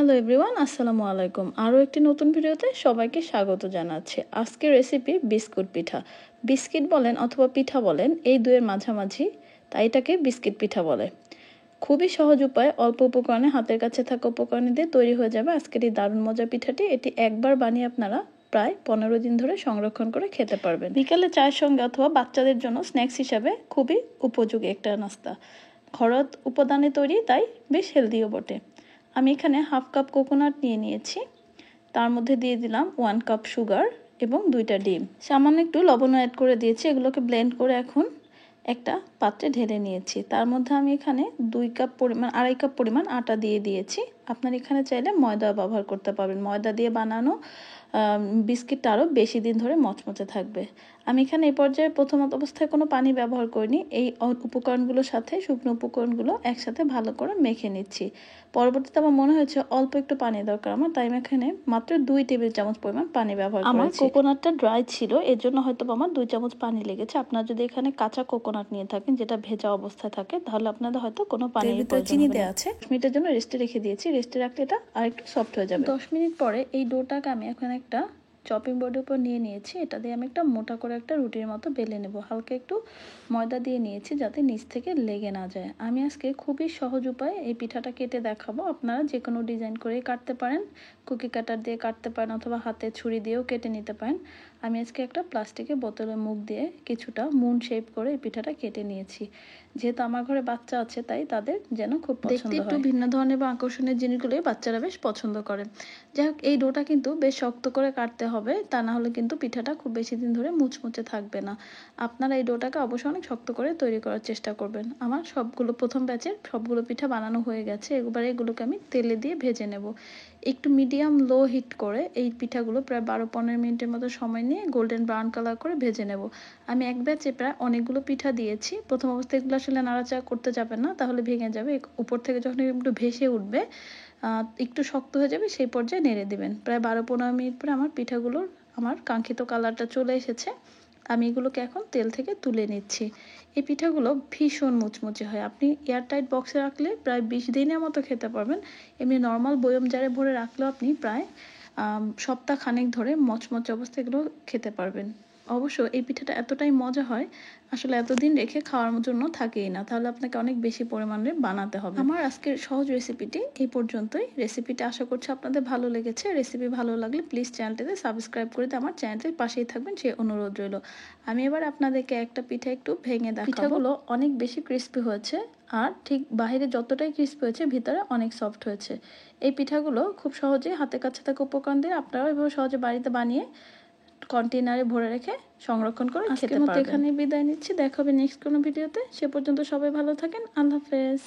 Hello everyone, আসসালামু আলাইকুম। আরও একটি নতুন ভিডিওতে সবাইকে স্বাগত জানাচ্ছি। আজকের রেসিপি বিস্কুট পিঠা। বিস্কিট বলেন অথবা পিঠা বলেন, এই দুয়ের মাঝামাঝি, তাই এটাকে বিস্কিট পিঠা বলে। খুবই সহজ উপায়, অল্প উপকরণে, হাতের কাছে থাকা উপকরণ দিয়ে তৈরি হয়ে যাবে আজকের এই দারুণ মজা পিঠাটি। এটি একবার বানিয়ে আপনারা প্রায় 15 দিন ধরে সংরক্ষণ করে খেতে পারবেন। বিকালে চায়ের সঙ্গে অথবা বাচ্চাদের জন্য স্ন্যাক্স হিসাবে খুবই উপযোগী একটা নাস্তা। ঘরোয়া উপাদানে তৈরি, তাই বেশ হেলদিও বটে। আমি এখানে হাফ কাপ কোকোনাট নিয়ে নিয়েছি। তার মধ্যে দিয়ে দিলাম 1 কাপ সুগার এবং 2টা ডিম। সামান্য একটু লবণ অ্যাড করে দিয়েছি। এগুলোকে ব্লেন্ড করে এখন একটা পাত্রে ঢেলে নিয়েছি। তার মধ্যে আমি এখানে 2.5 কাপ পরিমাণ আটা দিয়ে দিয়েছি। আপনার এখানে চাইলে ময়দা ব্যবহার করতে পারবেন। ময়দা দিয়ে বানানো বিস্কিটটা আরও বেশি দিন ধরে মচমচে থাকবে। আমি এখানে এই পর্যায়ে প্রথম অবস্থায় কোনো পানি ব্যবহার করিনি। এই উপকরণগুলোর সাথে শুকনো উপকরণগুলো একসাথে ভালো করে মেখে নিচ্ছি। পরবর্তীতে আমার মনে হয়েছে অল্প একটু পানি দরকার আমার, তাই আমি এখানে মাত্র 2 টেবিল চামচ পরিমাণ পানি ব্যবহার করেছি। আমার কোকোনাটটা ড্রাই ছিল, এর জন্য হয়তো আমার 2 চামচ পানি লেগেছে। আপনারা যদি এখানে কাঁচা কোকোনাট নিয়ে থাকেন, যেটা ভেজা অবস্থায় থাকে, তাহলে আপনাদের হয়তো কোনো পানির প্রয়োজন হবে না। চিনি দেওয়া আছে, 10 মিনিটের জন্য রেস্টে রেখে দিয়েছি। রেস্টে রাখলে এটা আরেকটু সফট হয়ে যাবে। 10 মিনিট পরে এই ডোটাকে আমি এখন একটা চপিং বোর্ডের উপর নিয়ে নিয়েছি। এটা দিয়ে আমি একটা মোটা করে একটা রুটির মতো বেলে নেব। হালকা একটু ময়দা দিয়ে নিয়েছি যাতে নিচ থেকে লেগে না যায়। আমি আজকে খুবই সহজ উপায়ে এই পিঠাটা কেটে দেখাবো। আপনারা যে কোনো ডিজাইন করেই কাটতে পারেন, কুকি কাটার দিয়ে কাটতে পারেন অথবা হাতে ছুরি দিয়েও কেটে নিতে পারেন। আমি আজকে একটা প্লাস্টিকের বোতলের মুখ দিয়ে কিছুটা মুন শেপ করে এই পিঠাটা কেটে নিয়েছি। যেহেতু আমার ঘরে বাচ্চা আছে, তাই তাদের যেন খুব পছন্দ হয়। একটু ভিন্ন ধরনের বা আকর্ষণীয় জিনিসগুলোই বাচ্চারা বেশ পছন্দ করে। যাই হোক, এই ডোটা কিন্তু বেশ শক্ত করে কাটতে হবে, তা না হলে কিন্তু পিঠাটা খুব বেশি দিন ধরে মুচমুচে থাকবে না। আপনারা এই ডোটাকে অবশ্যই অনেক শক্ত করে তৈরি করার চেষ্টা করবেন। আমার সবগুলো প্রথম ব্যাচের সবগুলো পিঠা বানানো হয়ে গেছে। এবারে এগুলোকে আমি তেলে দিয়ে ভেজে নেব। একটু মিডিয়াম লো হিট করে এই পিঠাগুলো প্রায় 12-15 মিনিটের মতো সময় নিয়ে গোল্ডেন ব্রাউন কালার করে ভেজে নেব। আমি এক ব্যাচে প্রায় অনেকগুলো পিঠা দিয়েছি। প্রথম অবস্থায় এগুলো আসলে নাড়াচাড়া করতে যাবেন না, তাহলে ভেঙে যাবে। উপর থেকে যখন একটু ভেসে উঠবে, একটু শক্ত হয়ে যাবে, সেই পর্যায়ে নেড়ে দিবেন। প্রায় 12-15 মিনিট পরে আমার কাঙ্ক্ষিত কালারটা চলে এসেছে। আমি এগুলোকে এখন তেল থেকে তুলে নিচ্ছি। এই পিঠাগুলো ভীষণ মুচমুচে হয়। আপনি এয়ারটাইট বক্সে রাখলে প্রায় 20 দিনের মতো খেতে পারবেন। এমনি নর্মাল বয়ম জারে ভরে রাখলেও আপনি প্রায় সপ্তাহ খানেক ধরে মচমচে অবস্থায় এগুলো খেতে পারবেন। অবশ্য এই পিঠাটা এতটাই মজা হয়, আসলে এতদিন রেখে খাওয়ার জন্য থাকেই না, তাহলে আপনাকে অনেক বেশি পরিমাণে বানাতে হবে। আমার আজকের সহজ রেসিপিটি এই পর্যন্তই। রেসিপিটা আশা করছি আপনাদের ভালো লেগেছে। রেসিপি ভালো লাগলে প্লিজ চ্যানেলটিতে সাবস্ক্রাইব করে দিয়ে আমার চ্যানেলটির পাশেই থাকবেন, সেই অনুরোধ রইল। আমি এবার আপনাদেরকে একটা পিঠা একটু ভেঙে দেখাবো। পিঠাগুলো অনেক বেশি ক্রিস্পি হয়েছে, আর ঠিক বাইরে যতটাই ক্রিস্পি হয়েছে ভিতরে অনেক সফট হয়েছে। এই পিঠাগুলো খুব সহজেই হাতের কাছে থাকা উপকরণ দিয়ে আপনারাও এভাবে সহজে বাড়িতে বানিয়ে কন্টেনারে ভরে রেখে সংরক্ষণ করে খেতে পারবেন। এখানে বিদায় নিচ্ছি, দেখা হবে নেক্সট কোনো ভিডিওতে। সে পর্যন্ত সবাই ভালো থাকেন। আল্লাহ হাফেজ।